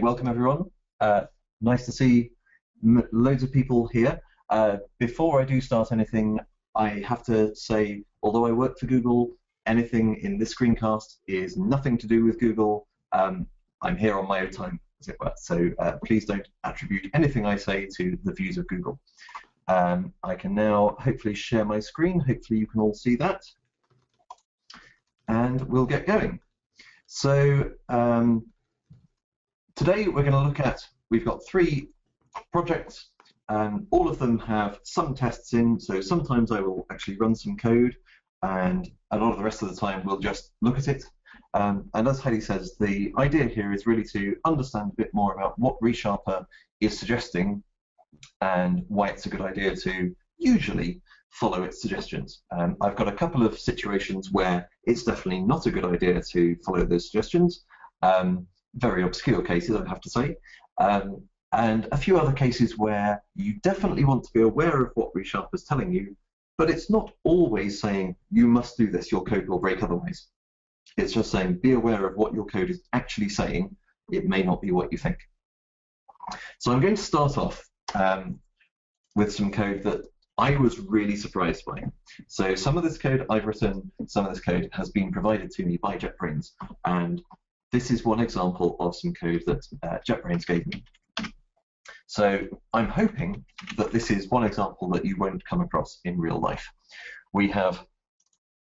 welcome everyone. Nice to see loads of people here. Before I do start anything, I have to say, although I work for Google, anything in this screencast is nothing to do with Google. I'm here on my own time, as it were, so please don't attribute anything I say to the views of Google. I can now hopefully share my screen. Hopefully you can all see that. And we'll get going. So today we're going to look at, we've got 3 projects, and all of them have some tests in, so sometimes I will actually run some code, and a lot of the rest of the time we'll just look at it. And as Heidi says, the idea here is really to understand a bit more about what ReSharper is suggesting and why it's a good idea to usually follow its suggestions. I've got a couple of situations where it's definitely not a good idea to follow those suggestions. Very obscure cases, I have to say. And a few other cases where you definitely want to be aware of what ReSharper is telling you, but it's not always saying you must do this, your code will break otherwise. It's just saying be aware of what your code is actually saying. It may not be what you think. So I'm going to start off with some code that I was really surprised by. So some of this code I've written, some of this code has been provided to me by JetBrains, and this is one example of some code that JetBrains gave me. So I'm hoping that this is one example that you won't come across in real life. We have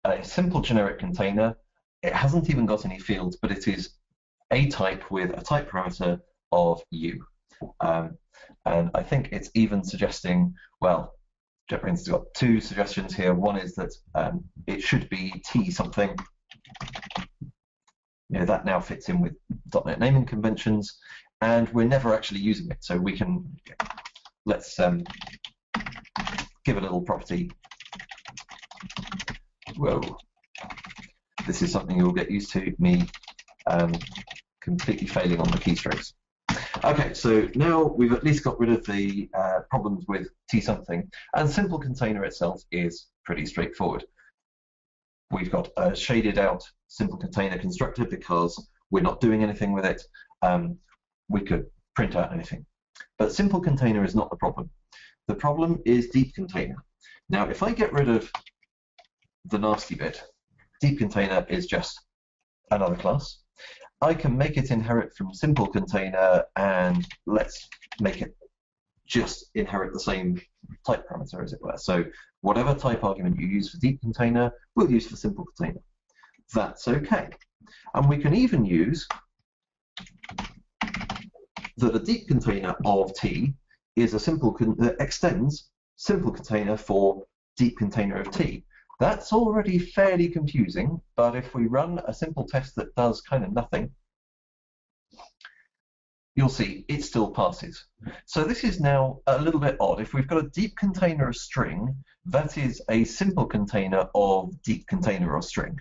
a simple generic container. It hasn't even got any fields, but it is a type with a type parameter of u. And I think it's even suggesting, well, JetBrains has got 2 suggestions here. One is that it should be T something. You know, that now fits in with .NET naming conventions, and we're never actually using it. So we can, let's give a little property. Whoa. This is something you'll get used to, me completely failing on the keystrokes. Okay, so now we've at least got rid of the problems with T something, and simple container itself is pretty straightforward. We've got a shaded out simple container constructor because we're not doing anything with it. We could print out anything. But simple container is not the problem. The problem is deep container. Now, if I get rid of the nasty bit, deep container is just another class. I can make it inherit from simple container, and let's make it just inherit the same type parameter, as it were. So whatever type argument you use for deep container, we'll use for simple container. That's okay. And we can even use that a deep container of T is a simple that extends simple container for deep container of T. That's already fairly confusing, but if we run a simple test that does kind of nothing, you'll see it still passes. So this is now a little bit odd. If we've got a deep container of string, that is a simple container of deep container of string.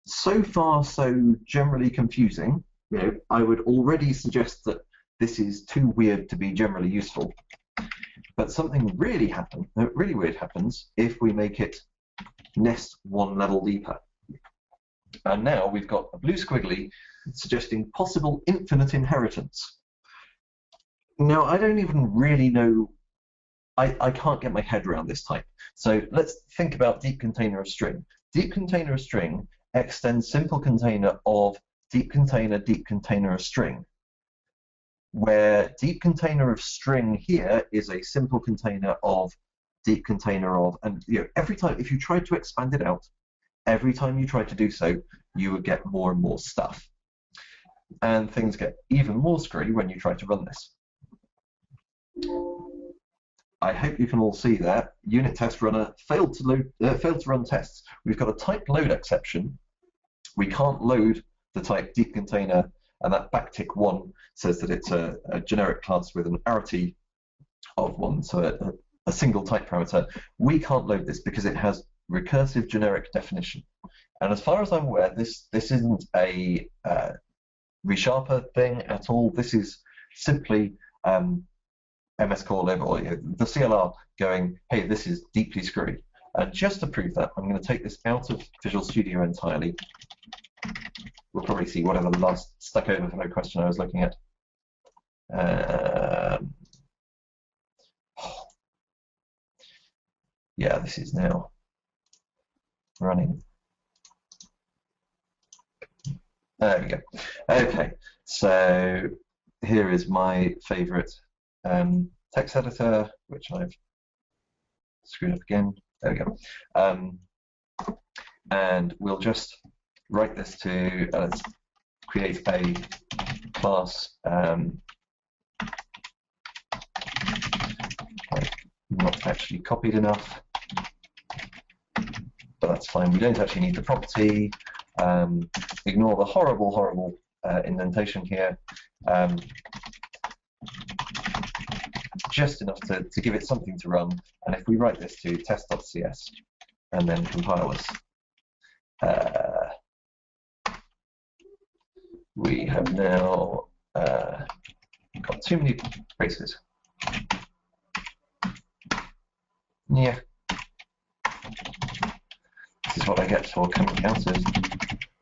So far, so generally confusing. You know, I would already suggest that this is too weird to be generally useful. But something really weird happens if we make it nest one level deeper. And now we've got a blue squiggly suggesting possible infinite inheritance. Now, I don't even really know, I can't get my head around this type. So let's think about deep container of string. Deep container of string extends simple container of deep container of string, where deep container of string here is a simple container of deep container of, and you know, every time if you try to expand it out, every time you try to do so, you would get more and more stuff. And things get even more screwy when you try to run this. I hope you can all see that. Unit test runner failed to run tests. We've got a type load exception. We can't load the type deep container, and that backtick 1 says that it's a generic class with an arity of 1, so a single type parameter. We can't load this because it has recursive generic definition. And as far as I'm aware, this isn't a ReSharper thing at all. This is simply MS Core Lib or the CLR going, hey, this is deeply screwy. And just to prove that, I'm going to take this out of Visual Studio entirely. we'll probably see whatever the last Stack Overflow question I was looking at. Yeah, this is now running. There we go. Okay, so here is my favorite text editor, which I've screwed up again. There we go. And we'll just write this to, let's create a class, not actually copied enough, but that's fine. We don't actually need the property. Ignore the horrible indentation here. Just enough to give it something to run. And if we write this to test.cs and then compile this, we have now got too many braces. Yeah. This is what I get for coming out of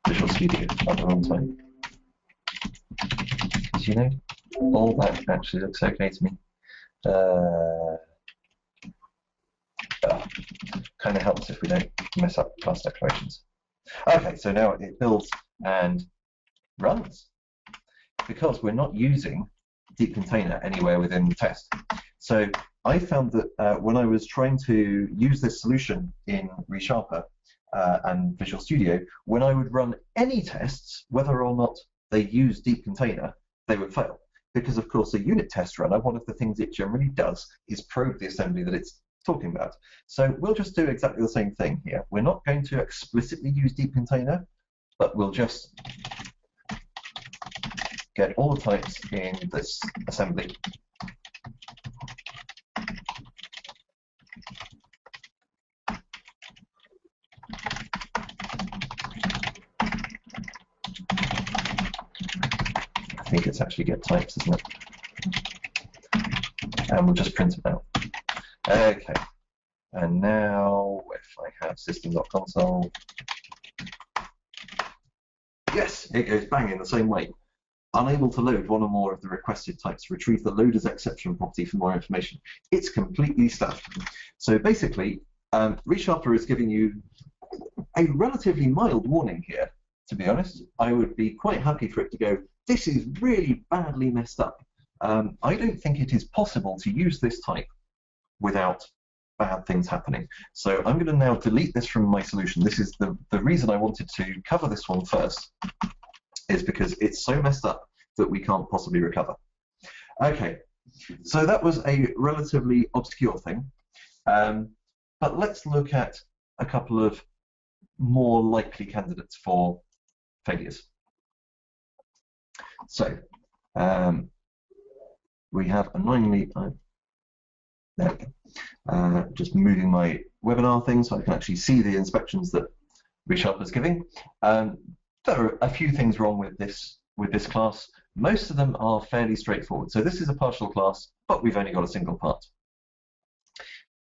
Visual Studio at the wrong time. Do you know, all that actually looks okay to me. Kind of helps if we don't mess up class declarations. Okay, so now it builds and runs because we're not using deep container anywhere within the test. So I found that when I was trying to use this solution in ReSharper and Visual Studio, when I would run any tests, whether or not they use deep container, they would fail. Because of course a unit test runner, one of the things it generally does is probe the assembly that it's talking about. So we'll just do exactly the same thing here. We're not going to explicitly use deep container, but we'll just get all the types in this assembly. I think it's actually get types, isn't it? And we'll just print them out. Okay. And now, if I have system.console, yes, it goes bang in the same way. Unable to load one or more of the requested types, retrieve the loader's exception property for more information. It's completely stuffed. So basically, ReSharper is giving you a relatively mild warning here, to be honest. I would be quite happy for it to go, this is really badly messed up. I don't think it is possible to use this type without bad things happening. So I'm going to now delete this from my solution. This is the reason I wanted to cover this one first, is because it's so messed up that we can't possibly recover. Okay, so that was a relatively obscure thing. But let's look at a couple of more likely candidates for failures. So we have annoyingly, there we go. Just moving my webinar thing so I can actually see the inspections that ReSharper is giving. There are a few things wrong with this class. Most of them are fairly straightforward. So this is a partial class, but we've only got a single part.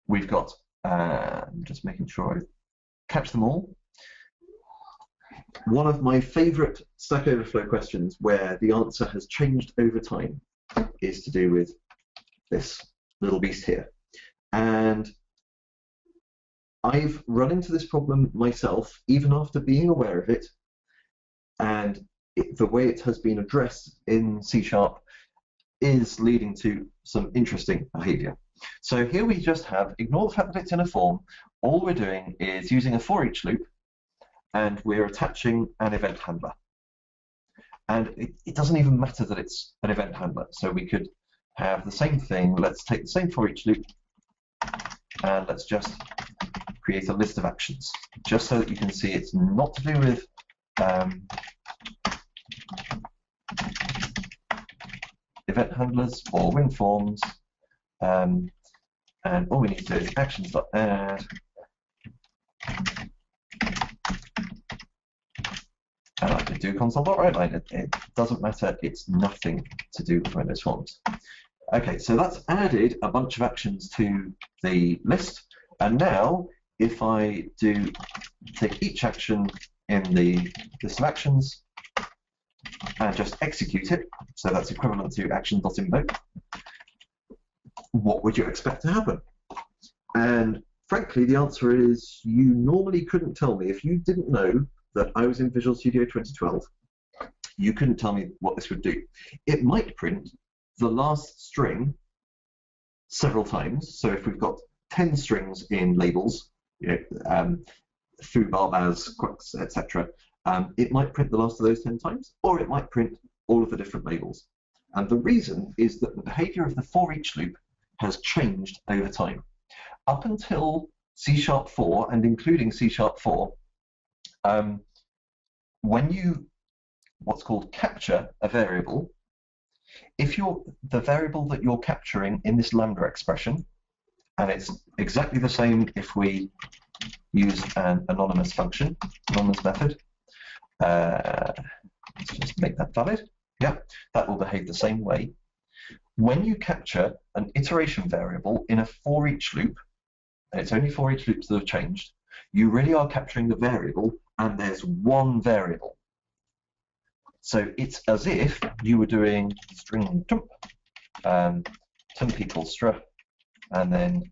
We've got, just making sure I catch them all. One of my favorite Stack Overflow questions where the answer has changed over time is to do with this little beast here. And I've run into this problem myself, even after being aware of it, and the way it has been addressed in C# is leading to some interesting behavior. So here we just have, ignore the fact that it's in a form, all we're doing is using a for each loop, and we're attaching an event handler. And it doesn't even matter that it's an event handler. So we could have the same thing. Let's take the same for each loop, and let's just create a list of actions, just so that you can see it's not to do with event handlers or WinForms. And all we need to do is actions.add. And I could do console.writeline. It doesn't matter. It's nothing to do with Windows Forms. Okay, so that's added a bunch of actions to the list. And now, if I do take each action in the list of actions and just execute it, so that's equivalent to action.invoke, what would you expect to happen? And frankly, the answer is you normally couldn't tell me. If you didn't know that I was in Visual Studio 2012, you couldn't tell me what this would do. It might print the last string several times. So if we've got 10 strings in labels, foo, barbaz, quirks, etc., it might print the last of those 10 times, or it might print all of the different labels. And the reason is that the behavior of the for each loop has changed over time. Up until C#4 and including C#4, when you what's called capture a variable, if the variable that you're capturing in this lambda expression, and it's exactly the same if we use an anonymous method. Let's just make that valid. Yeah, that will behave the same way. When you capture an iteration variable in a for each loop, and it's only for each loops that have changed, you really are capturing the variable, and there's one variable. So it's as if you were doing string tump, tump equals str, and then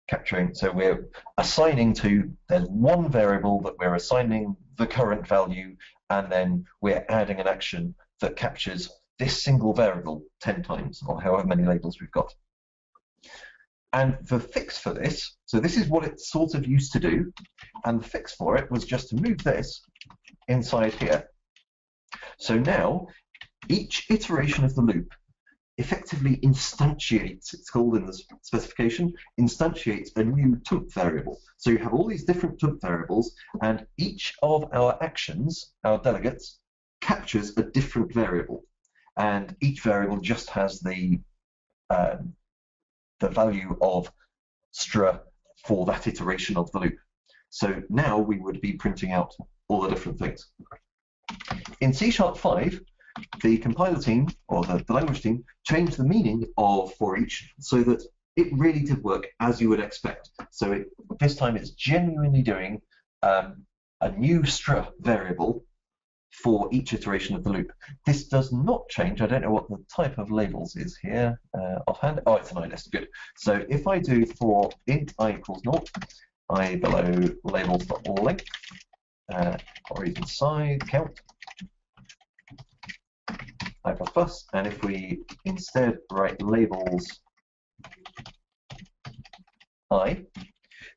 capturing. So we're assigning to, there's one variable that we're assigning the current value, and then we're adding an action that captures this single variable 10 times, or however many labels we've got. And the fix for this, so this is what it sort of used to do, and the fix for it was just to move this inside here. So now, each iteration of the loop effectively instantiates, it's called in the specification, instantiates a new tump variable. So you have all these different tump variables, and each of our actions, our delegates, captures a different variable. And each variable just has the value of str for that iteration of the loop. So now we would be printing out all the different things. In C#5, the compiler team, or the language team, changed the meaning of for each so that it really did work as you would expect. So this time it's genuinely doing a new str variable for each iteration of the loop. This does not change. I don't know what the type of labels is here offhand. Oh, it's an ilist. Good. So if I do for int I equals 0, I below labels.length, or even size count, I++, and if we instead write labels I,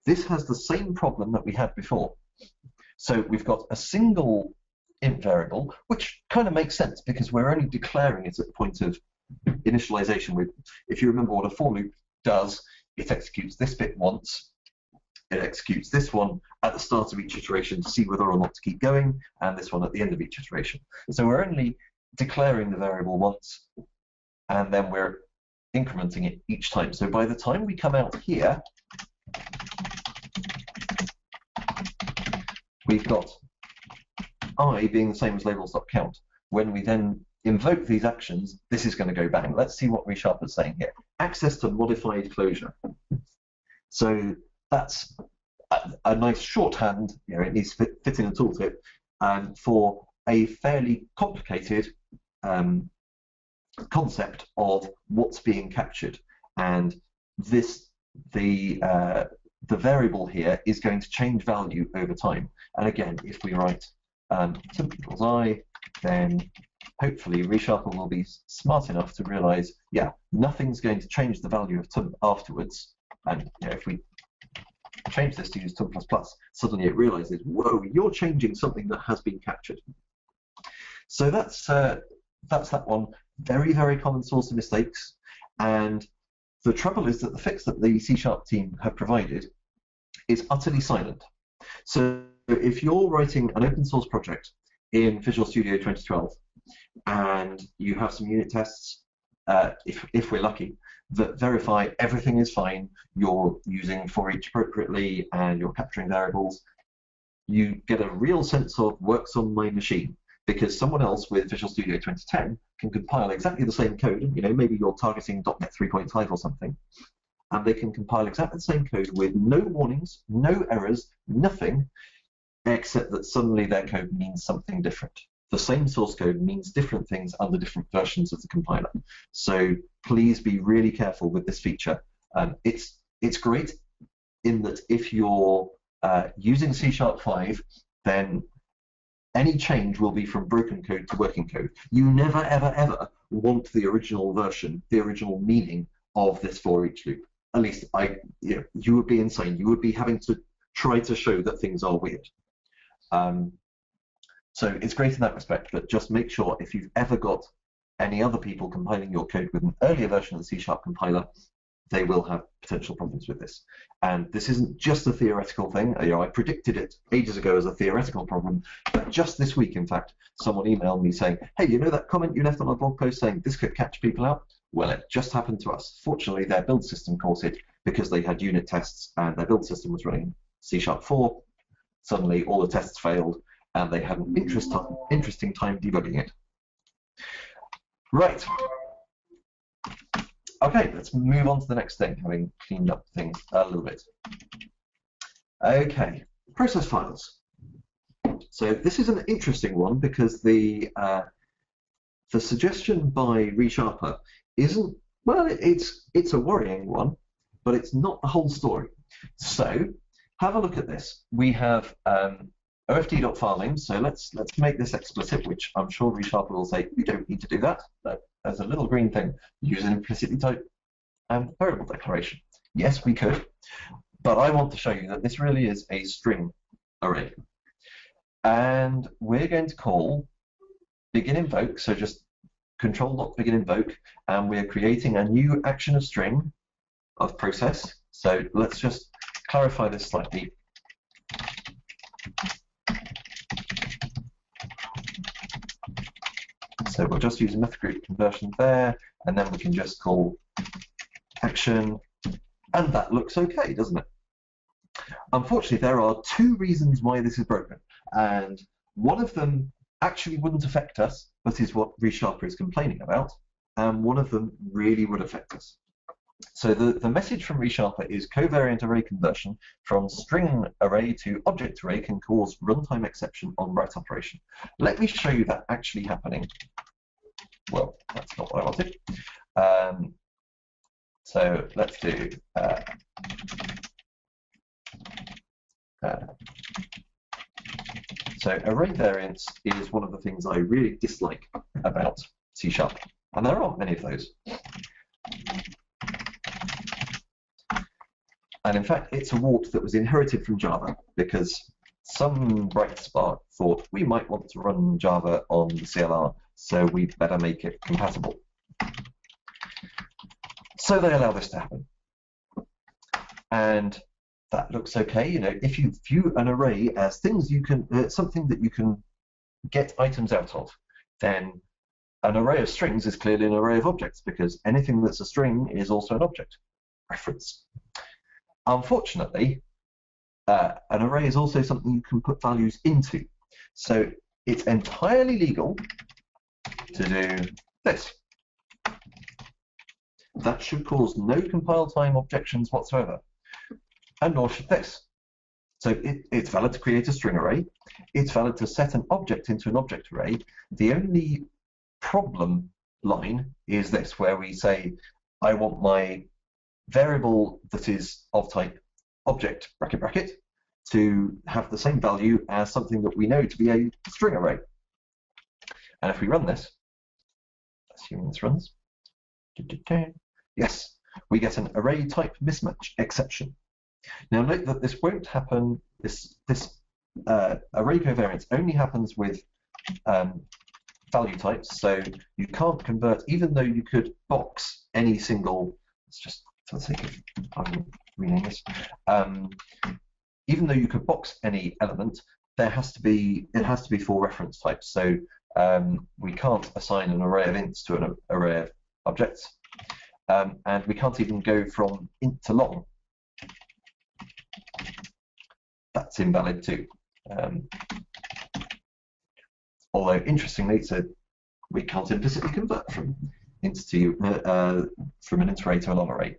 this has the same problem that we had before. So we've got a single int variable, which kind of makes sense because we're only declaring it at the point of initialization. If you remember what a for loop does, it executes this bit once, it executes this one at the start of each iteration to see whether or not to keep going, and this one at the end of each iteration. So we're only declaring the variable once, and then we're incrementing it each time. So by the time we come out here, we've got I being the same as labels.count. When we then invoke these actions, this is going to go bang. Let's see what ReSharper is saying here. Access to modified closure. So that's a nice shorthand, it needs to fit in a tooltip, for a fairly complicated concept of what's being captured. And the variable here is going to change value over time. And again, if we write temp equals I, then hopefully ReSharper will be smart enough to realize, yeah, nothing's going to change the value of temp afterwards. And if we change this to use temp++, suddenly it realizes, whoa, you're changing something that has been captured. So that's that one. Very, very common source of mistakes. And the trouble is that the fix that the C# team have provided is utterly silent. So if you're writing an open source project in Visual Studio 2012 and you have some unit tests, if we're lucky, that verify everything is fine, you're using for each appropriately, and you're capturing variables, you get a real sense of works on my machine, because someone else with Visual Studio 2010 can compile exactly the same code. Maybe you're targeting .NET 3.5 or something, and they can compile exactly the same code with no warnings, no errors, nothing. except that suddenly their code means something different. The same source code means different things under different versions of the compiler. So please be really careful with this feature. It's great in that if you're using C#5, then any change will be from broken code to working code. You never, ever, ever want the original version, the original meaning of this for each loop. At least you would be insane. You would be having to try to show that things are weird. So it's great in that respect, but just make sure if you've ever got any other people compiling your code with an earlier version of the C# compiler, they will have potential problems with this. And this isn't just a theoretical thing. I predicted it ages ago as a theoretical problem, but just this week, in fact, someone emailed me saying, hey, you know that comment you left on our blog post saying this could catch people out? Well, it just happened to us. Fortunately, their build system caught it because they had unit tests and their build system was running C#4. Suddenly, all the tests failed, and they had an interesting time debugging it. Right. Okay, let's move on to the next thing, having cleaned up things a little bit. Okay, process files. So this is an interesting one because the suggestion by ReSharper isn't, well, it's a worrying one, but it's not the whole story. So have a look at this. We have ofd.filename, so let's make this explicit, which I'm sure ReSharper will say, we don't need to do that. But there's a little green thing, use an implicitly typed variable declaration. Yes, we could, but I want to show you that this really is a string array. And we're going to call begin invoke, so just control.begin invoke, and we're creating a new action of string of process. So let's just clarify this slightly. So we'll just use a method group conversion there, and then we can just call action, and that looks okay, doesn't it? Unfortunately, there are two reasons why this is broken, and one of them actually wouldn't affect us, but is what ReSharper is complaining about, and one of them really would affect us. So the message from ReSharper is covariant array conversion from string array to object array can cause runtime exception on write operation. Let me show you that actually happening. Well, that's not what I wanted. So let's do so array variance is one of the things I really dislike about C#, and there aren't many of those. And in fact, it's a wart that was inherited from Java because some bright spark thought we might want to run Java on the CLR, so we'd better make it compatible. So they allow this to happen. And that looks okay. You know, if you view an array as things you can, something that you can get items out of, then an array of strings is clearly an array of objects because anything that's a string is also an object. Reference. Unfortunately, an array is also something you can put values into. So it's entirely legal to do this. That should cause no compile time objections whatsoever, and nor should this. So it's valid to create a string array. It's valid to set an object into an object array. The only problem line is this, where we say, I want my variable that is of type object bracket bracket to have the same value as something that we know to be a string array. And if we run this, assuming this runs, yes, we get an array type mismatch exception. Now note that this won't happen, this array covariance only happens with value types, so you can't convert, even though you could box any single, let's just for the sake of I'm renaming this, even though you could box any element, it has to be for reference types. So we can't assign an array of ints to an array of objects, and we can't even go from int to long. That's invalid too. Although interestingly, so we can't implicitly convert from int to from an int array to a long array.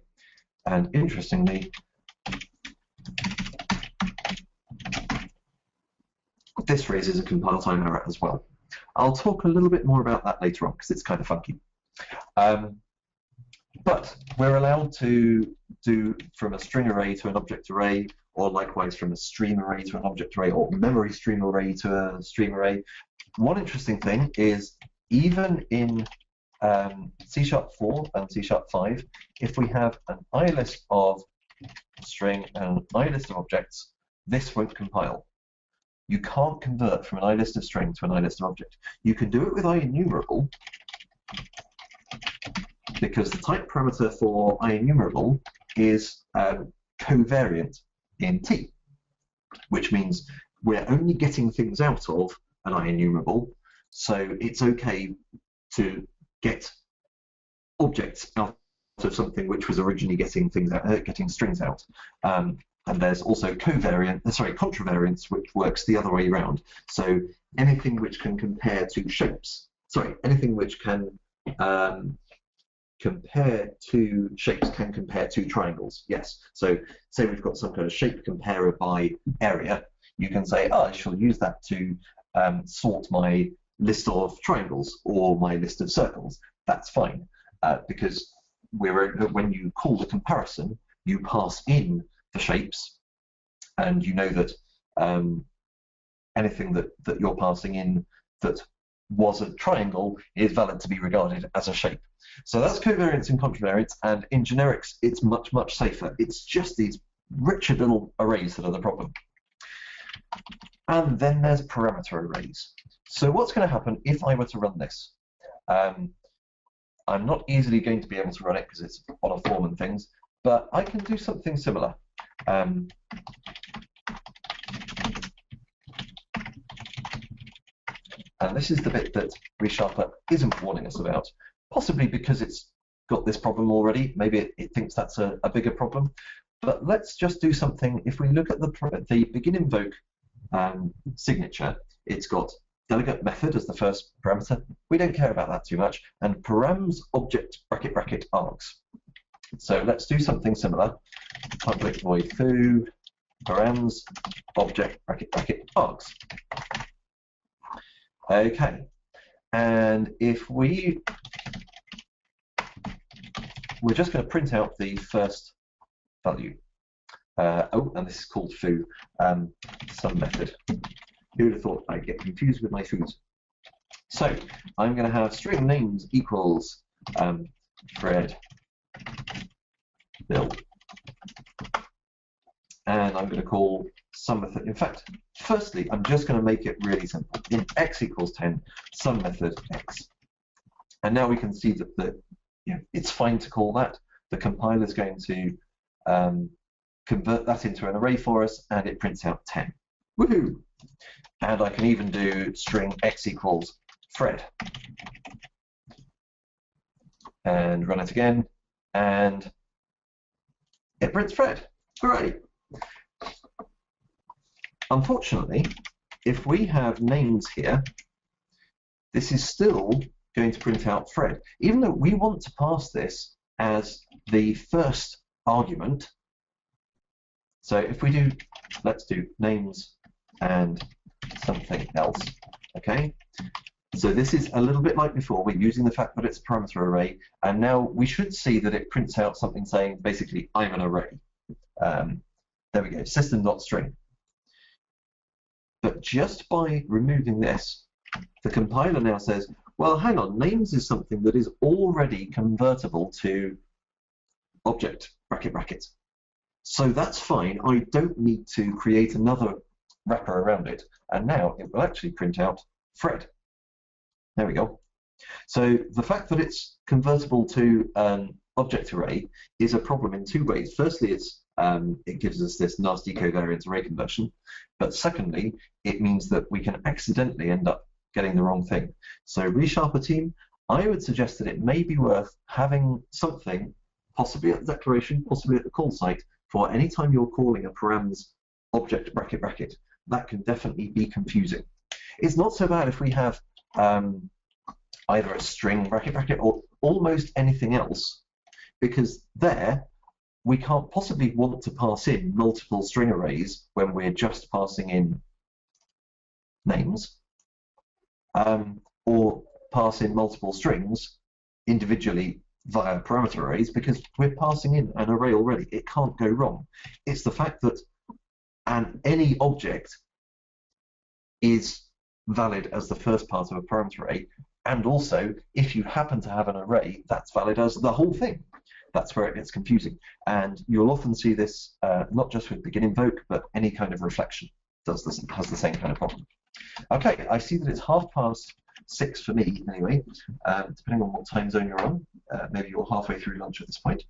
And interestingly, this raises a compile time error as well. I'll talk a little bit more about that later on because it's kind of funky. But we're allowed to do from a string array to an object array, or likewise from a stream array to an object array, or memory stream array to a stream array. One interesting thing is even in C#4 and C#5, if we have an ilist of string and an ilist of objects, this won't compile. You can't convert from an ilist of string to an ilist of object. You can do it with IEnumerable, because the type parameter for IEnumerable is covariant in T, which means we're only getting things out of an IEnumerable, so it's okay to get objects out of something which was originally getting things out, getting strings out. And there's also contravariance, which works the other way around. So anything which can compare to shapes, anything which can compare to shapes can compare to triangles. Yes. So say we've got some kind of shape comparer by area, you can say, oh, I shall use that to sort my list of triangles or my list of circles. That's fine, because when you call the comparison, you pass in the shapes, and you know that anything that you're passing in that was a triangle is valid to be regarded as a shape. So that's covariance and contravariance, and in generics it's much, much safer. It's just these wretched little arrays that are the problem. And then there's parameter arrays. So what's going to happen if I were to run this? I'm not easily going to be able to run it because it's on a form and things, but I can do something similar. And this is the bit that ReSharper isn't warning us about, possibly because it's got this problem already. Maybe it thinks that's a bigger problem. But let's just do something. If we look at the begin invoke signature, it's got delegate method as the first parameter. We don't care about that too much. And params object bracket bracket args. So let's do something similar. Public void foo params object bracket bracket args. Okay, and if we're just going to print out the first value. Oh, and this is called foo, some method. Who would have thought I'd get confused with my foos? So I'm going to have string names equals Fred, Bill, and I'm going to call some method. In fact, firstly, I'm just going to make it really simple. In x equals 10, some method x. And now we can see that it's fine to call that. The compiler is going to convert that into an array for us, and it prints out 10. Woohoo! And I can even do string x equals Fred. And run it again, and it prints Fred. Hooray! Unfortunately, if we have names here, this is still going to print out Fred. Even though we want to pass this as the first argument. So if we do, let's do names and something else, okay? So this is a little bit like before. We're using the fact that it's a parameter array, and now we should see that it prints out something saying, basically, I'm an array. There we go, system.string. But just by removing this, the compiler now says, well, hang on, names is something that is already convertible to object bracket bracket. So that's fine. I don't need to create another wrapper around it. And now it will actually print out Fred. There we go. So the fact that it's convertible to an object array is a problem in two ways. Firstly, it gives us this nasty covariance array conversion. But secondly, it means that we can accidentally end up getting the wrong thing. So ReSharper team, I would suggest that it may be worth having something, possibly at the declaration, possibly at the call site, for any time you're calling a params object bracket bracket. That can definitely be confusing. It's not so bad if we have either a string bracket bracket or almost anything else, because there we can't possibly want to pass in multiple string arrays when we're just passing in names, or pass in multiple strings individually via parameter arrays, because we're passing in an array already. It can't go wrong. It's the fact that any object is valid as the first part of a parameter array, and also if you happen to have an array, that's valid as the whole thing. That's where it gets confusing, and you'll often see this not just with begin invoke, but any kind of reflection has the same kind of problem. Okay, I see that it's 6:30 for me anyway, depending on what time zone you're on. Maybe you're halfway through lunch at this point.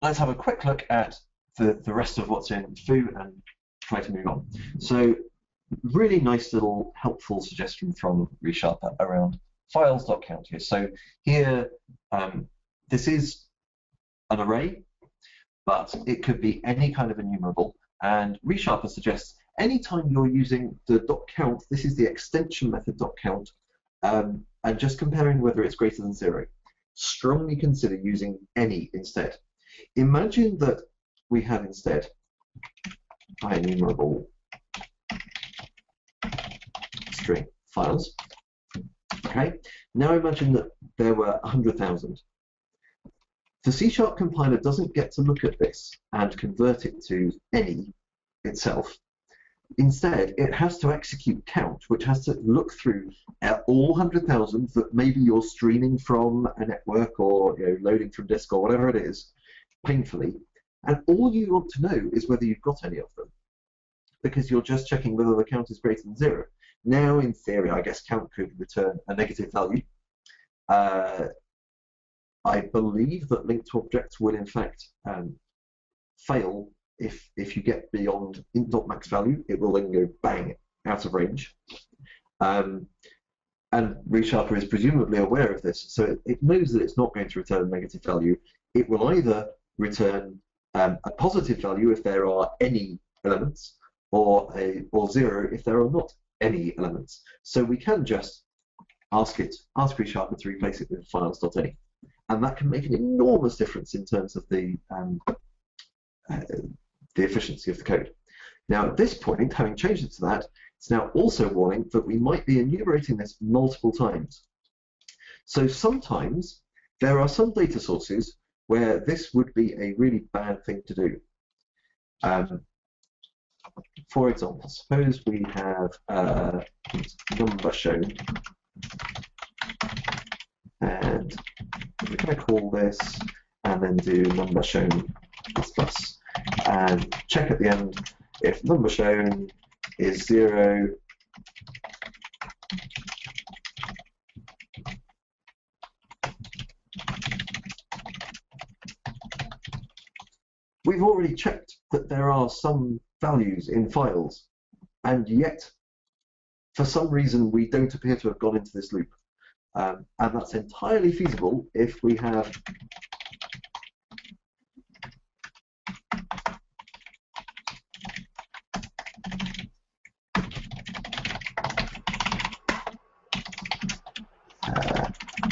Let's have a quick look at the rest of what's in foo and try to move on. So, really nice little helpful suggestion from ReSharper around files.count here. So here, this is an array, but it could be any kind of enumerable, and ReSharper suggests anytime you're using the .count, this is the extension method .count, and just comparing whether it's greater than 0. Strongly consider using any instead. Imagine that we have instead enumerable string files. Okay, now imagine that there were 100,000. The C# compiler doesn't get to look at this and convert it to any itself. Instead, it has to execute count, which has to look through all 100,000 that maybe you're streaming from a network or loading from disk or whatever it is, painfully. And all you want to know is whether you've got any of them, because you're just checking whether the count is greater than 0. Now, in theory, I guess count could return a negative value. I believe that linked objects will, in fact, fail if you get beyond int.max value. It will then go bang out of range. And ReSharper is presumably aware of this, so it knows that it's not going to return a negative value. It will either return a positive value if there are any elements, or 0 if there are not any elements. So we can just ask ReSharper to replace it with files.any, and that can make an enormous difference in terms of the efficiency of the code. Now at this point, having changed it to that, it's now also warning that we might be enumerating this multiple times. So sometimes there are some data sources where this would be a really bad thing to do. For example, suppose we have number shown, and we're going to call this and then do number shown plus, and check at the end if number shown is 0. We've already checked that there are some values in files, and yet for some reason we don't appear to have gone into this loop. And that's entirely feasible if we have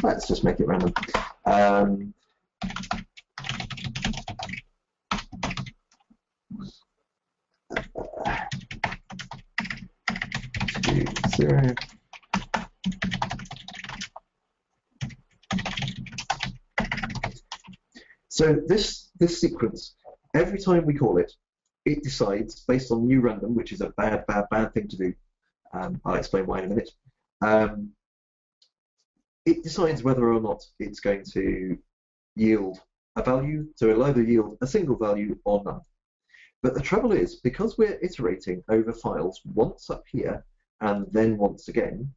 let's just make it random. Zero. So this sequence, every time we call it, it decides based on new random, which is a bad thing to do. I'll explain why in a minute. It decides whether or not it's going to yield a value, so it'll either yield a single value or none. But the trouble is, because we're iterating over files once up here and then once again,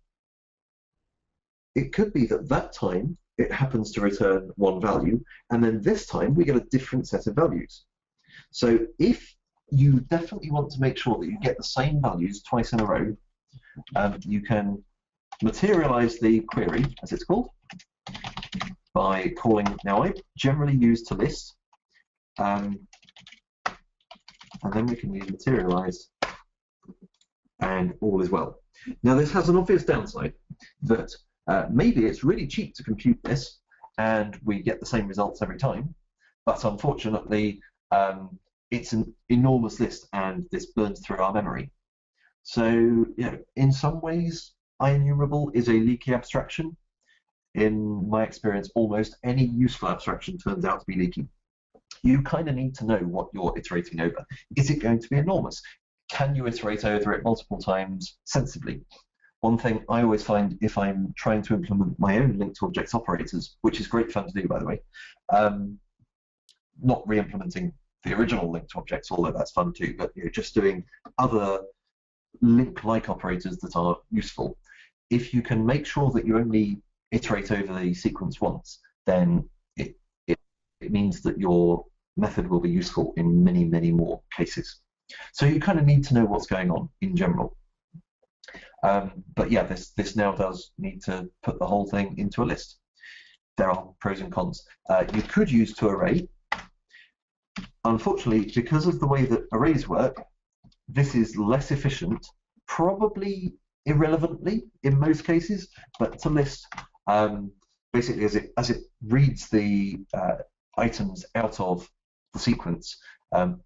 it could be that that time it happens to return one value, and then this time we get a different set of values. So if you definitely want to make sure that you get the same values twice in a row, you can materialize the query, as it's called, by calling, now I generally use to list, and then we can use materialize, and all is well. Now this has an obvious downside, that maybe it's really cheap to compute this, and we get the same results every time, but unfortunately it's an enormous list, and this burns through our memory. So in some ways, IEnumerable is a leaky abstraction. In my experience, almost any useful abstraction turns out to be leaky. You kind of need to know what you're iterating over. Is it going to be enormous? Can you iterate over it multiple times sensibly? One thing I always find if I'm trying to implement my own linked objects operators, which is great fun to do, by the way, not re-implementing the original linked objects, although that's fun too, but just doing other link-like operators that are useful. If you can make sure that you only iterate over the sequence once, then it means that your method will be useful in many, many more cases. So you kind of need to know what's going on in general. But yeah, this now does need to put the whole thing into a list. There are pros and cons. You could use toArray. Unfortunately, because of the way that arrays work, this is less efficient, probably irrelevantly in most cases, but to list, basically as it reads the items out of the sequence,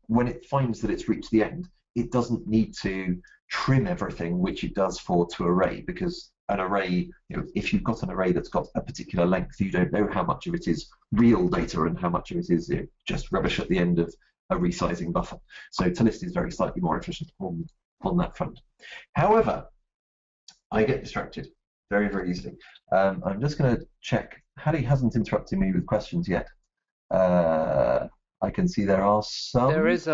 when it finds that it's reached the end, it doesn't need to trim everything, which it does for toArray, because an array, if you've got an array that's got a particular length, you don't know how much of it is real data and how much of it is just rubbish at the end of a resizing buffer. So toList is very slightly more efficient on that front. However, I get distracted very, very easily. I'm just going to check. Hattie hasn't interrupted me with questions yet. I can see there are some. There's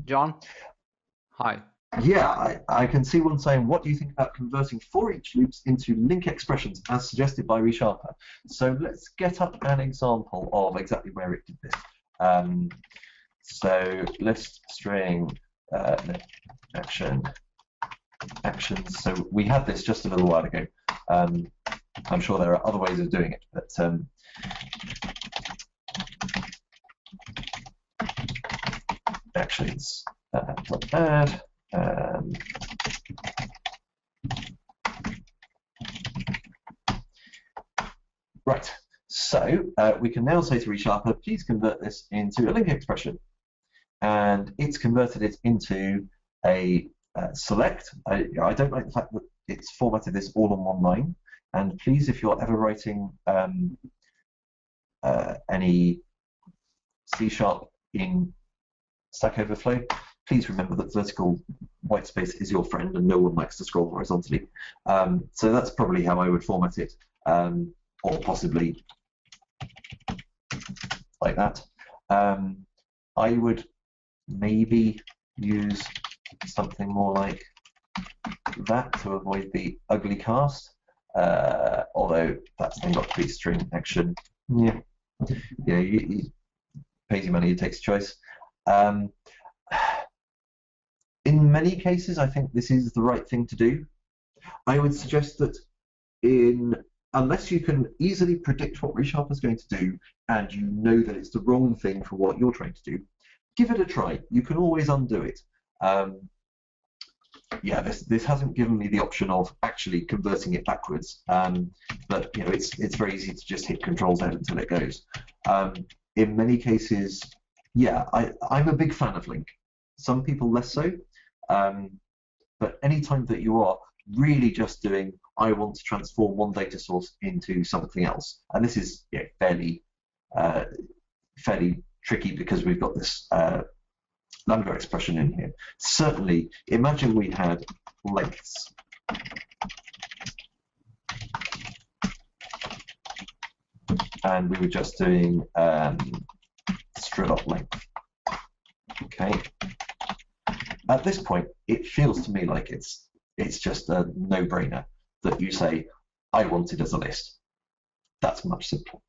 John. Hi. Yeah, I can see one saying, what do you think about converting for each loops into link expressions as suggested by ReSharper? So let's get up an example of exactly where it did this. So list string action actions. So we had this just a little while ago. I'm sure there are other ways of doing it, but actions add. Right, so we can now say to ReSharper, please convert this into a link expression. And it's converted it into a select. I don't like the fact that it's formatted this all on one line. And please, if you're ever writing any C# in Stack Overflow, please remember that vertical white space is your friend and no one likes to scroll horizontally. So that's probably how I would format it, or possibly like that. I would maybe use something more like that to avoid the ugly cast, although that's then got to be string action. Yeah, you pays your money, it takes a choice. In many cases, I think this is the right thing to do. I would suggest that unless you can easily predict what ReSharper is going to do and you know that it's the wrong thing for what you're trying to do, give it a try. You can always undo it. Yeah, this hasn't given me the option of actually converting it backwards, but it's very easy to just hit Control-Z until it goes. In many cases, yeah, I'm a big fan of link. Some people less so, but anytime that you are really just doing, I want to transform one data source into something else, and this is fairly tricky because we've got this lambda expression in here. Certainly, imagine we had lengths. And we were just doing str.length. Okay. At this point, it feels to me like it's just a no-brainer that you say, I want it as a list. That's much simpler.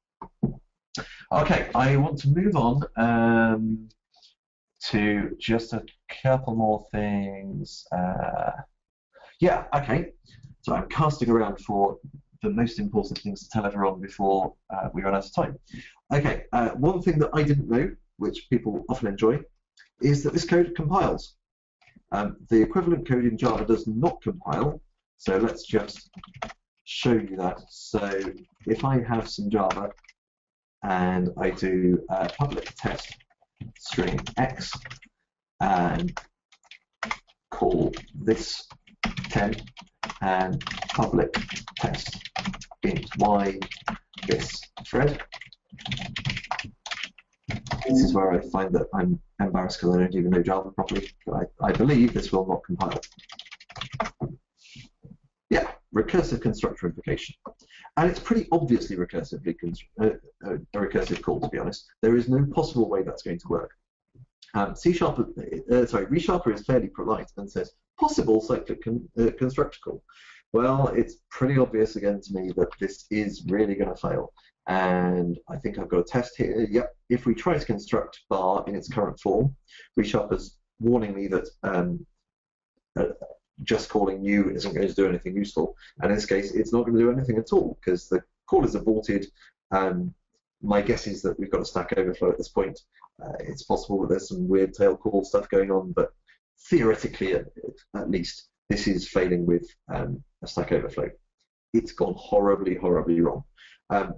Okay, I want to move on to just a couple more things. Yeah, okay. So I'm casting around for the most important things to tell everyone before we run out of time. Okay, one thing that I didn't know, which people often enjoy, is that this code compiles. The equivalent code in Java does not compile, so let's just show you that. So if I have some Java and I do public test string x and call this 10 and public test int y this thread. This is where I find that I'm embarrassed because I don't even know Java properly, but I believe this will not compile. Yeah, recursive constructor invocation. And it's pretty obviously a recursive call, to be honest. There is no possible way that's going to work. ReSharper is fairly polite and says, possible cyclic constructor call. Well, it's pretty obvious again to me that this is really going to fail. And I think I've got a test here. Yep, if we try to construct bar in its current form, ReSharper's warning me that just calling new isn't going to do anything useful. And in this case, it's not going to do anything at all because the call is aborted. My guess is that we've got a Stack Overflow at this point. It's possible that there's some weird tail call stuff going on, but theoretically, at least, this is failing with a Stack Overflow. It's gone horribly, horribly wrong.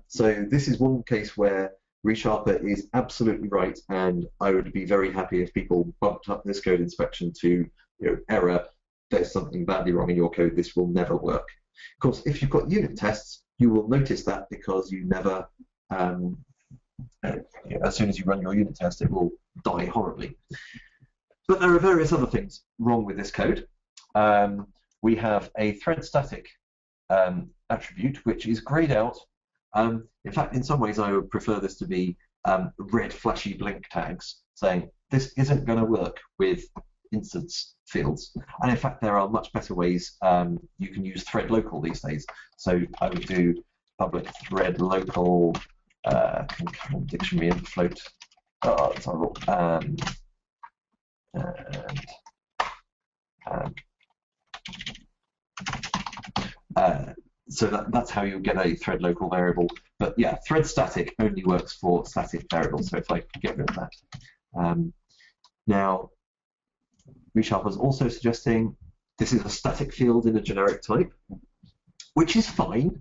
So this is one case where ReSharper is absolutely right, and I would be very happy if people bumped up this code inspection to error. There's something badly wrong in your code. This will never work. Of course, if you've got unit tests, you will notice that because you never. As soon as you run your unit test, it will die horribly. But there are various other things wrong with this code. We have a thread static attribute, which is grayed out. In fact, in some ways, I would prefer this to be red flashy blink tags saying this isn't going to work with instance fields. And in fact, there are much better ways. You can use thread local these days. So I would do public thread local concurrent dictionary and float. Oh, that's horrible. So that's how you get a thread local variable. But yeah, thread static only works for static variables. So if I get rid of that. Now, ReSharper is also suggesting this is a static field in a generic type, which is fine.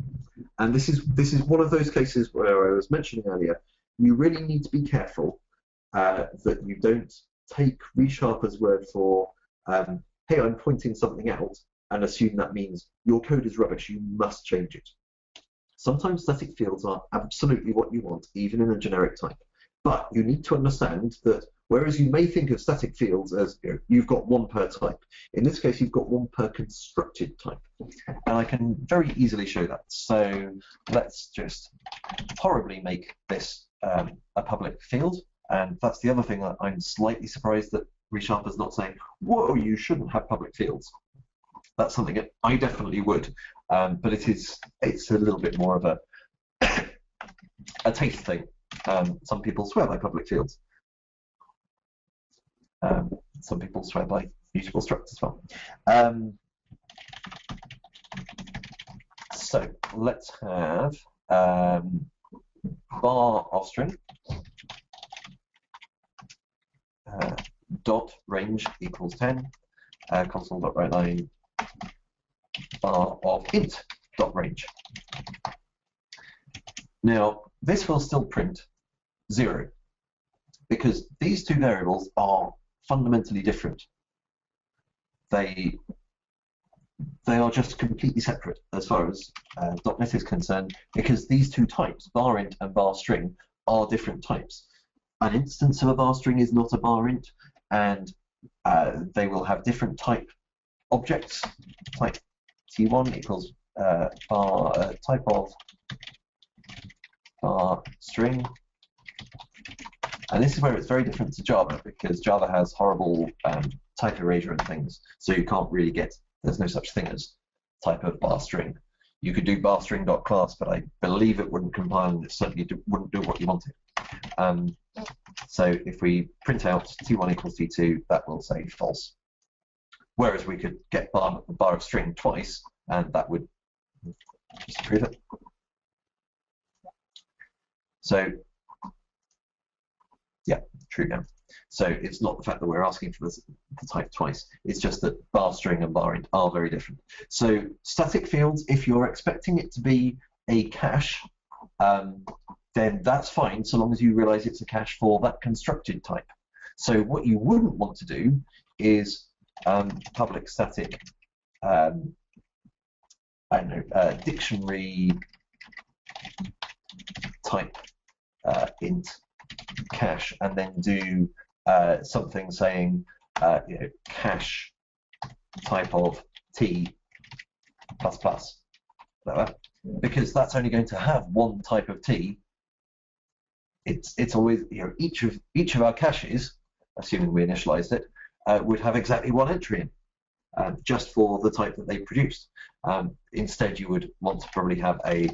And this is one of those cases where I was mentioning earlier, you really need to be careful that you don't take ReSharper's word for, hey, I'm pointing something out, and assume that means your code is rubbish, you must change it. Sometimes static fields are absolutely what you want, even in a generic type. But you need to understand that whereas you may think of static fields as you've got one per type, in this case you've got one per constructed type. And I can very easily show that. So let's just horribly make this a public field. And that's the other thing that I'm slightly surprised that ReSharper's not saying, whoa, you shouldn't have public fields. That's something that I definitely would. But it's a little bit more of a taste thing. Some people swear by public fields. Some people swear by mutable structs as well. So let's have bar of string dot range equals 10 console.writeLine bar of int dot range. Now this will still print 0 because these two variables are fundamentally different. They are just completely separate as far as .NET is concerned, because these two types, barInt and barString, are different types. An instance of a barString is not a barInt, and they will have different type objects. Type T1 equals type of barString. And this is where it's very different to Java, because Java has horrible type erasure and things, so you can't really get, there's no such thing as type of barString. You could do barString.class, but I believe it wouldn't compile and it certainly wouldn't do what you wanted. So if we print out T1 equals T2, that will say false. Whereas we could get bar of string twice, and that would just prove it. So yeah, true now. So it's not the fact that we're asking for the type twice, it's just that barString and barInt are very different. So static fields, if you're expecting it to be a cache, then that's fine, so long as you realize it's a cache for that constructed type. So what you wouldn't want to do is public static, dictionary type int cache, and then do something saying cache type of t plus plus, whatever, because that's only going to have one type of t. It's always, each of our caches, assuming we initialized it, would have exactly one entry in, just for the type that they produced. Instead, you would want to probably have a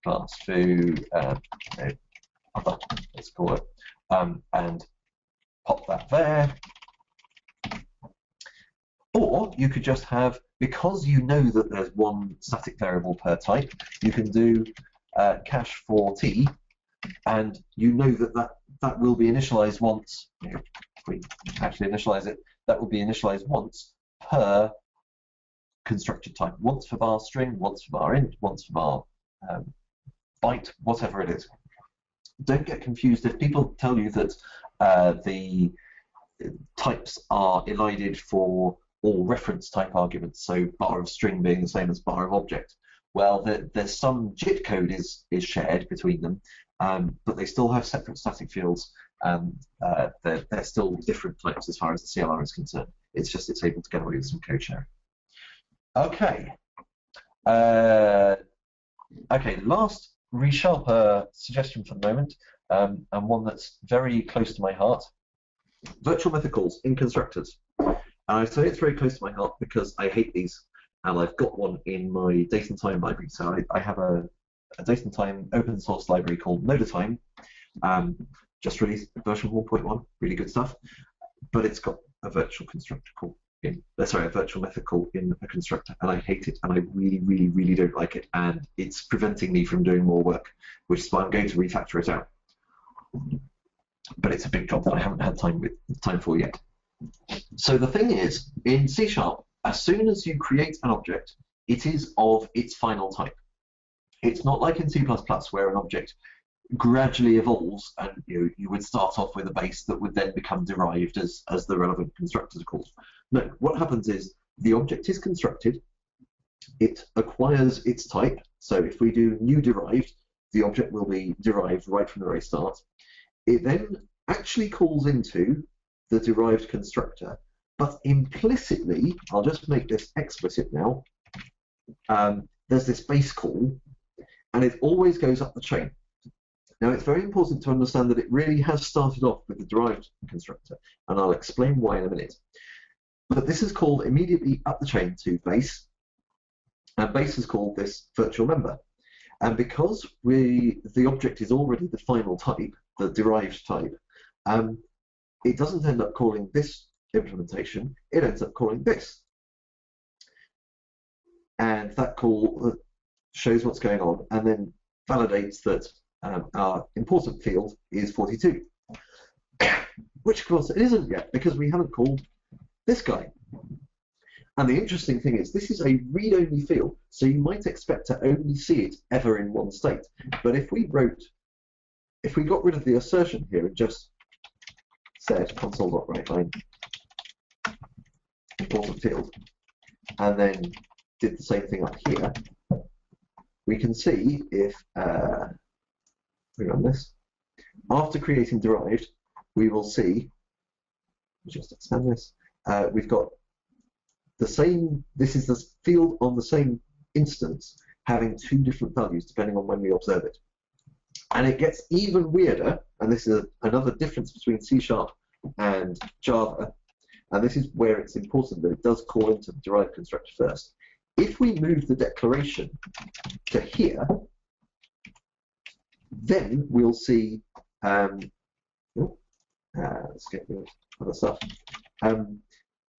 class foo other, let's call it, and pop that there. Or you could just have, because you know that there's one static variable per type, you can do cache for t, and you know that will be initialized once. If we actually initialize it, that will be initialized once per constructed type. Once for var string, once for var int, once for var byte, whatever it is. Don't get confused if people tell you that the types are elided for all reference type arguments, so bar of string being the same as bar of object. Well, there's some JIT code is shared between them, but they still have separate static fields, and they're still different types as far as the CLR is concerned. It's just it's able to get away with some code sharing. Okay. Okay, last ReSharper suggestion for the moment, and one that's very close to my heart: virtual method calls in constructors. And I say it's very close to my heart because I hate these, and I've got one in my date and time library. So I have a date and time open source library called NodaTime, just released version 1.1, really good stuff. But it's got a virtual constructor call in, a virtual method call in a constructor, and I hate it, and I really, really, really don't like it, and it's preventing me from doing more work, which is why I'm going to refactor it out. But it's a big job that I haven't had time for yet. So the thing is, in C#, as soon as you create an object, it is of its final type. It's not like in C++, where an object gradually evolves, and you would start off with a base that would then become derived as the relevant constructors are called. No, what happens is the object is constructed, it acquires its type. So if we do new derived, the object will be derived right from the very start. It then actually calls into the derived constructor, but implicitly, I'll just make this explicit now, there's this base call, and it always goes up the chain. Now, it's very important to understand that it really has started off with the derived constructor, and I'll explain why in a minute. But this is called immediately up the chain to base, and base is called this virtual member. And because the object is already the final type, the derived type, it doesn't end up calling this implementation, it ends up calling this. And that call shows what's going on and then validates that our important field is 42, which of course it isn't yet because we haven't called this guy. And the interesting thing is this is a read-only field, so you might expect to only see it ever in one state. But if we got rid of the assertion here and just said console.writeLine important field, and then did the same thing up here, we can see if we run this. After creating derived, we will see, just expand this, we've got the same, this is the field on the same instance having two different values depending on when we observe it. And it gets even weirder, and this is another difference between C# and Java, and this is where it's important that it does call into the derived constructor first. If we move the declaration to here, then we'll see, let's get rid of other stuff.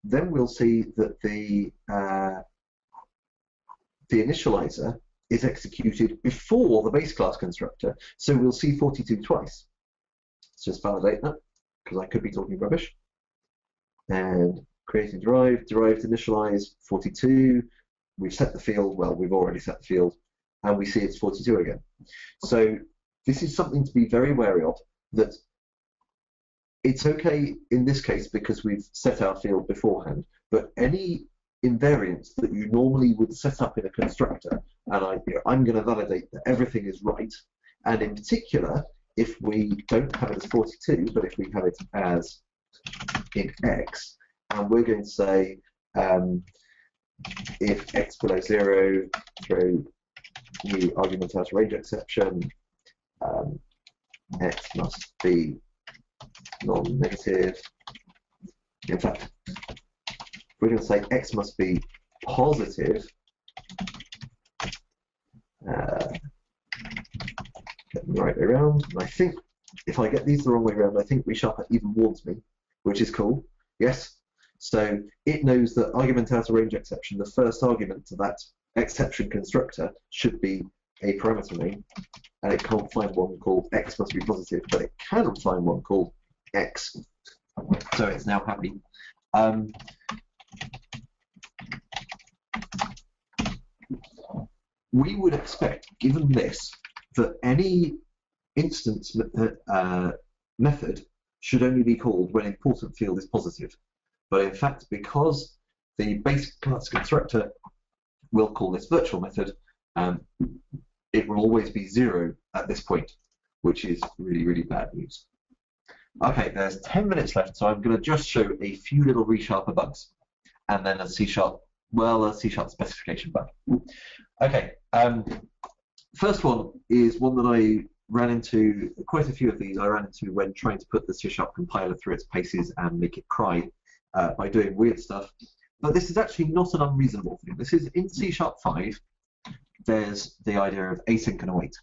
Then we'll see that the initializer is executed before the base class constructor, so we'll see 42 twice. Let's just validate that, because I could be talking rubbish. And creating derived initialize 42. We've set the field, well, we've already set the field, and we see it's 42 again. So this is something to be very wary of, that it's okay in this case because we've set our field beforehand, but any invariants that you normally would set up in a constructor, and I'm going to validate that everything is right, and in particular, if we don't have it as 42, but if we have it as in x, and we're going to say if x below 0, throw new argument out range exception, x must be non-negative. In fact, we're going to say x must be positive. Get them the right way around. And I think if I get these the wrong way around, I think ReSharper even warns me, which is cool. Yes. So it knows that argument out of range exception, the first argument to that exception constructor, should be a parameter name, and it can't find one called x must be positive, but it can find one called x. So it's now happy. We would expect, given this, that any instance method should only be called when important field is positive. But in fact, because the basic class constructor will call this virtual method, it will always be 0 at this point, which is really, really bad news. Okay, there's 10 minutes left, so I'm going to just show a few little ReSharper bugs, and then a C# specification bug. Okay, first one is one that I ran into, quite a few of these I ran into when trying to put the C# compiler through its paces and make it cry by doing weird stuff. But this is actually not an unreasonable thing. This is in C#5, there's the idea of async and await.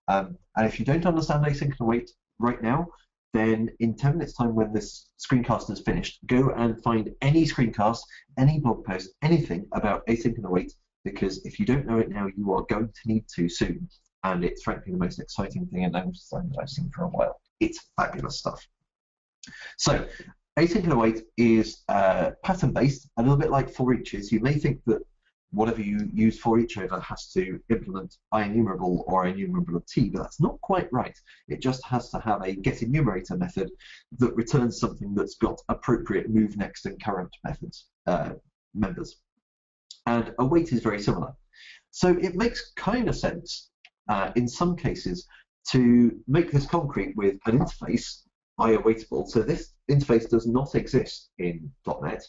And if you don't understand async and await right now, then in 10 minutes time when this screencast is finished, go and find any screencast, any blog post, anything about async and await, because if you don't know it now, you are going to need to soon. And it's frankly the most exciting thing in language design that I've seen for a while. It's fabulous stuff. So async and await is pattern-based, a little bit like for each is. You may think that whatever you use for each over has to implement IEnumerable or IEnumerable of t, but that's not quite right. It just has to have a getEnumerator method that returns something that's got appropriate move next and current methods members. And await is very similar. So it makes kind of sense in some cases to make this concrete with an interface, IAwaitable. So this interface does not exist in .NET,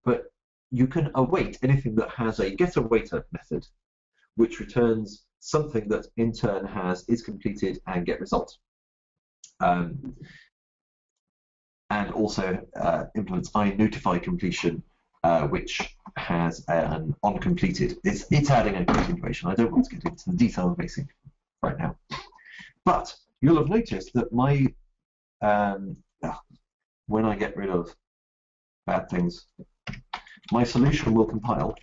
but you can await anything that has a getAwaiter method, which returns something that in turn has is completed and getResult, and also implements INotify completion, which has an onCompleted. It's adding a continuation. I don't want to get into the detail of basic right now, but you'll have noticed that my when I get rid of bad things, my solution will compile.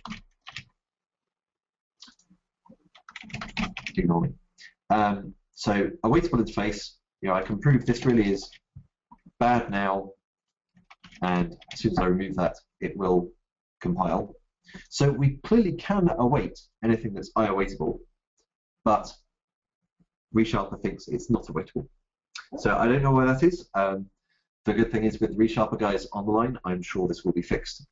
Ignore me. So awaitable interface, I can prove this really is bad now, and as soon as I remove that, it will compile. So we clearly can await anything that's IAwaitable, but ReSharper thinks it's not awaitable. So I don't know why that is. The good thing is with ReSharper guys on the line, I'm sure this will be fixed.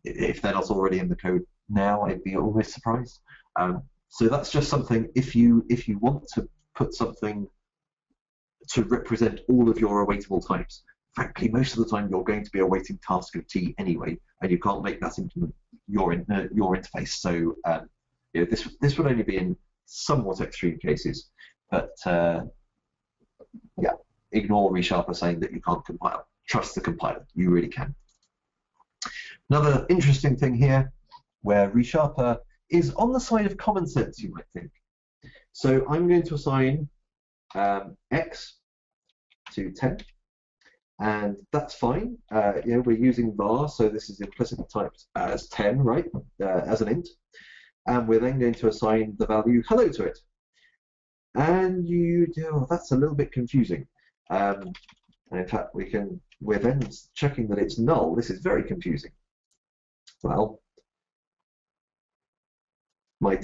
If they're not already in the code now, I'd be almost surprised. So that's just something, if you want to put something to represent all of your awaitable types, frankly, most of the time you're going to be awaiting task of t anyway, and you can't make that implement your interface. So this would only be in somewhat extreme cases, but yeah, ignore ReSharper saying that you can't compile. Trust the compiler, you really can. Another interesting thing here, where ReSharper is on the side of common sense, you might think. So I'm going to assign x to 10, and that's fine. We're using var, so this is implicitly typed as 10, right, as an int. And we're then going to assign the value hello to it. And that's a little bit confusing. And in fact, we're then checking that it's null. This is very confusing. Well, my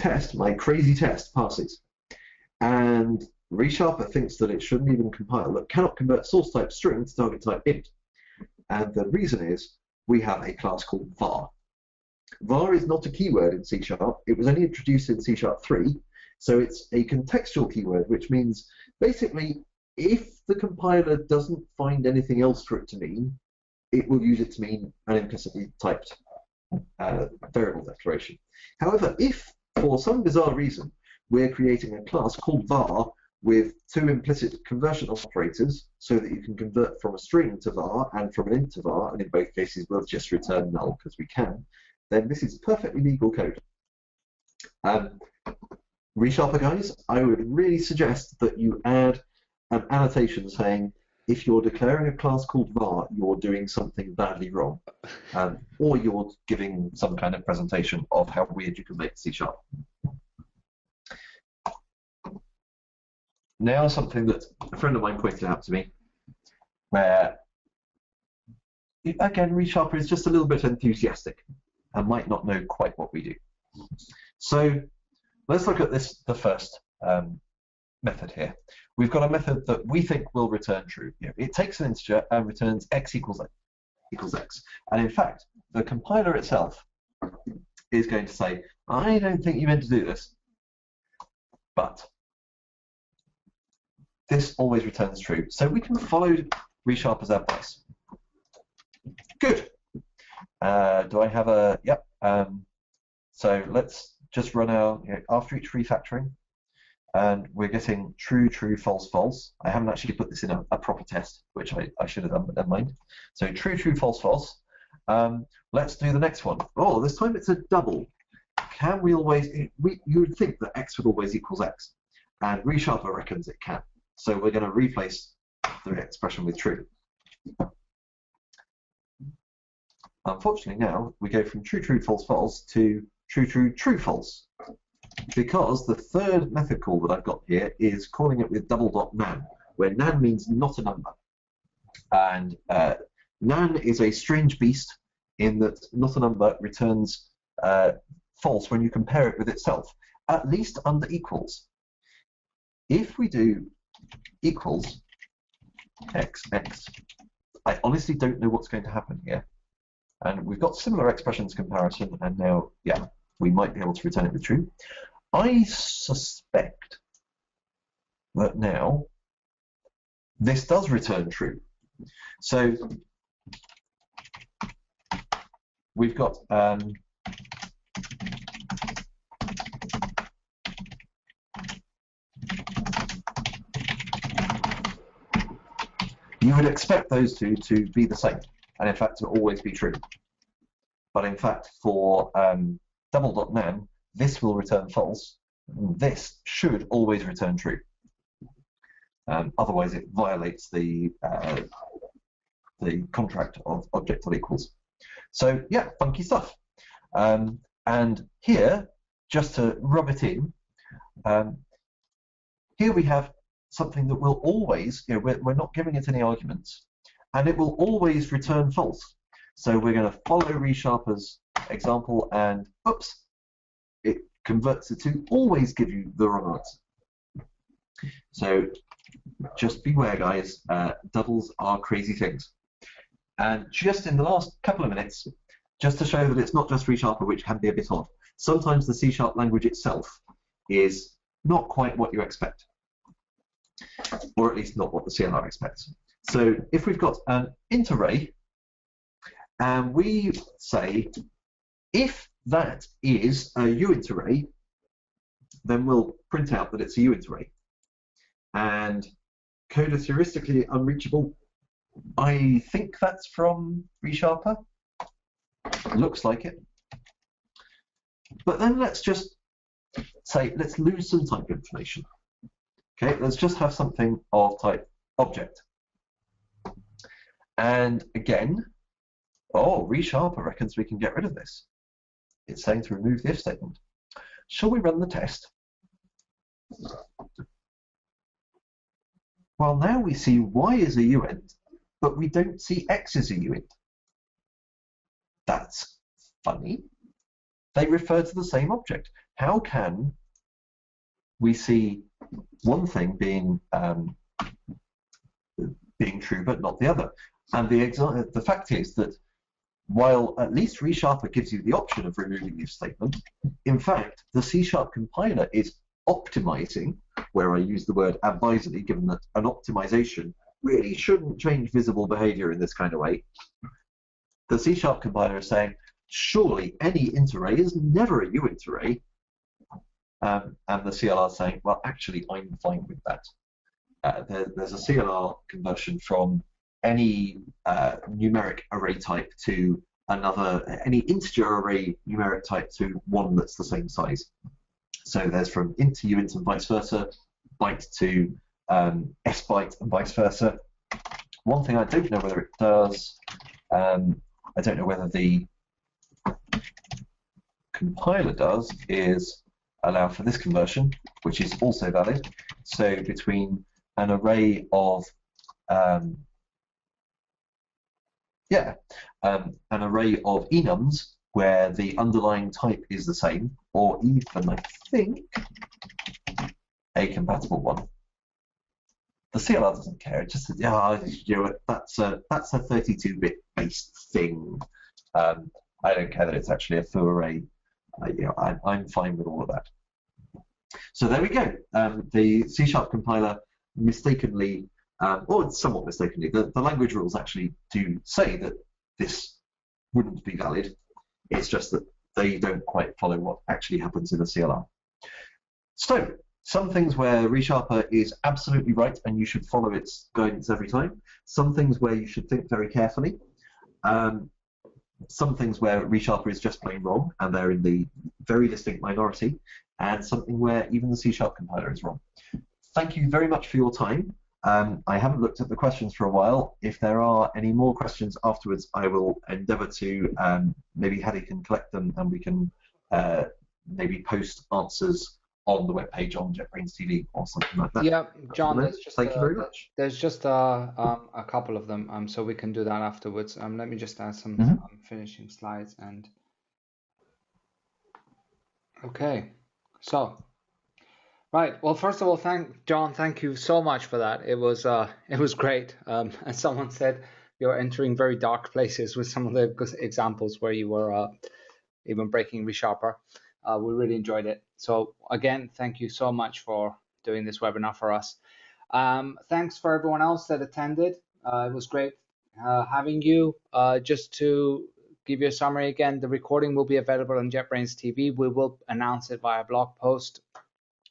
crazy test passes. And ReSharper thinks that it shouldn't even compile, that cannot convert source type string to target type int. And the reason is we have a class called var. Var is not a keyword in C#. It was only introduced in C# 3, so it's a contextual keyword, which means basically if the compiler doesn't find anything else for it to mean, it will use it to mean an implicitly typed variable declaration. However, if for some bizarre reason we're creating a class called var with 2 implicit conversion operators so that you can convert from a string to var and from an int to var, and in both cases we'll just return null because we can, then this is perfectly legal code. ReSharper guys, I would really suggest that you add an annotation saying if you're declaring a class called var, you're doing something badly wrong, or you're giving some kind of presentation of how weird you can make C#. Now something that a friend of mine pointed out to me, where, again, ReSharper is just a little bit enthusiastic and might not know quite what we do. So let's look at this, the first method here. We've got a method that we think will return true. It takes an integer and returns x equals x. And in fact, the compiler itself is going to say, I don't think you meant to do this, but this always returns true. So we can follow ReSharper's advice. Good. Do I have a, yep. So let's just run our, after each refactoring, and we're getting true, true, false, false. I haven't actually put this in a proper test, which I should have done, but never mind. So true, true, false, false. Let's do the next one. Oh, this time it's a double. Can we always, you would think that x would always equals x, and ReSharper reckons it can. So we're going to replace the expression with true. Unfortunately now, we go from true, true, false, false to true, true, true, false. Because the third method call that I've got here is calling it with double.nan, where nan means not a number. And nan is a strange beast in that not a number returns false when you compare it with itself, at least under equals. If we do equals x, I honestly don't know what's going to happen here. And we've got similar expressions comparison, and now, yeah, we might be able to return it with true. I suspect that now this does return true. So we've got you would expect those two to be the same, and in fact to always be true. But in fact, for double.nan, this will return false. This should always return true. Otherwise, it violates the contract of object.equals. So yeah, funky stuff. And here, just to rub it in, here we have something that will always, we're not giving it any arguments, and it will always return false. So we're going to follow ReSharper's example, and oops, it converts it to always give you the wrong answer. So just beware, guys, doubles are crazy things. And just in the last couple of minutes, just to show that it's not just ReSharper, which can be a bit odd, sometimes the C# language itself is not quite what you expect, or at least not what the CLR expects. So if we've got an int array, and we say, if that is a uint array, then we'll print out that it's a uint array. And coda heuristically unreachable, I think that's from ReSharper. Looks like it. But then let's just say, let's lose some type information. Okay, let's just have something of type object. And again, oh, ReSharper reckons we can get rid of this. It's saying to remove the if statement. Shall we run the test? Well, now we see y is a uint, but we don't see x as a uint. That's funny. They refer to the same object. How can we see one thing being true but not the other. And the fact is that while at least ReSharper gives you the option of removing if statement, in fact, the C# compiler is optimizing, where I use the word advisedly, given that an optimization really shouldn't change visible behavior in this kind of way. The C# compiler is saying, surely any int array is never a uint array. And the CLR is saying, well, actually, I'm fine with that. There's a CLR conversion from any numeric array type to any integer array numeric type to one that's the same size. So there's from int to uint and vice versa, byte to s byte and vice versa. One thing I don't know whether it does, I don't know whether the compiler does, is allow for this conversion, which is also valid. So between an array of an array of enums where the underlying type is the same, or even, I think, a compatible one. The CLR doesn't care. It just says, that's a 32-bit based thing. I don't care that it's actually a foo array. I'm fine with all of that. So there we go. The C# compiler mistakenly, or somewhat mistakenly, the language rules actually do say that this wouldn't be valid. It's just that they don't quite follow what actually happens in a CLR. So some things where ReSharper is absolutely right and you should follow its guidance every time. Some things where you should think very carefully. Some things where ReSharper is just plain wrong and they're in the very distinct minority. And something where even the C# compiler is wrong. Thank you very much for your time. I haven't looked at the questions for a while. If there are any more questions afterwards, I will endeavour to, maybe Hattie can collect them and we can maybe post answers on the webpage on JetBrains TV or something like that. Yeah, John, thank you very much. There's just a couple of them, so we can do that afterwards. Let me just add some finishing slides and. Okay, so. Right. Well, first of all, John. Thank you so much for that. It was great. As someone said, you're entering very dark places with some of the examples where you were even breaking ReSharper. We really enjoyed it. So again, thank you so much for doing this webinar for us. Thanks for everyone else that attended. It was great having you. Just to give you a summary again, the recording will be available on JetBrains TV. We will announce it via blog post,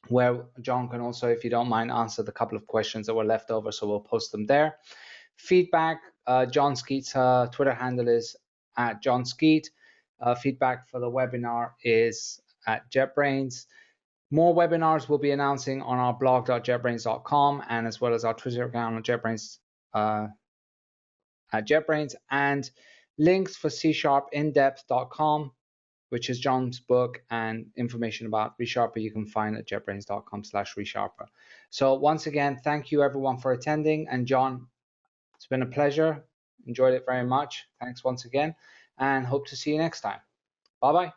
where John can also, if you don't mind, answer the couple of questions that were left over, so we'll post them there. Feedback, Jon Skeet's Twitter handle is @Jon Skeet. Feedback for the webinar is @JetBrains. More webinars we'll be announcing on our blog.jetbrains.com and as well as our Twitter account on JetBrains, @JetBrains, and links for C#indepth.com, which is John's book, and information about ReSharper you can find at jetbrains.com/ReSharper. So once again, thank you everyone for attending. And John, it's been a pleasure. Enjoyed it very much. Thanks once again, and hope to see you next time. Bye-bye.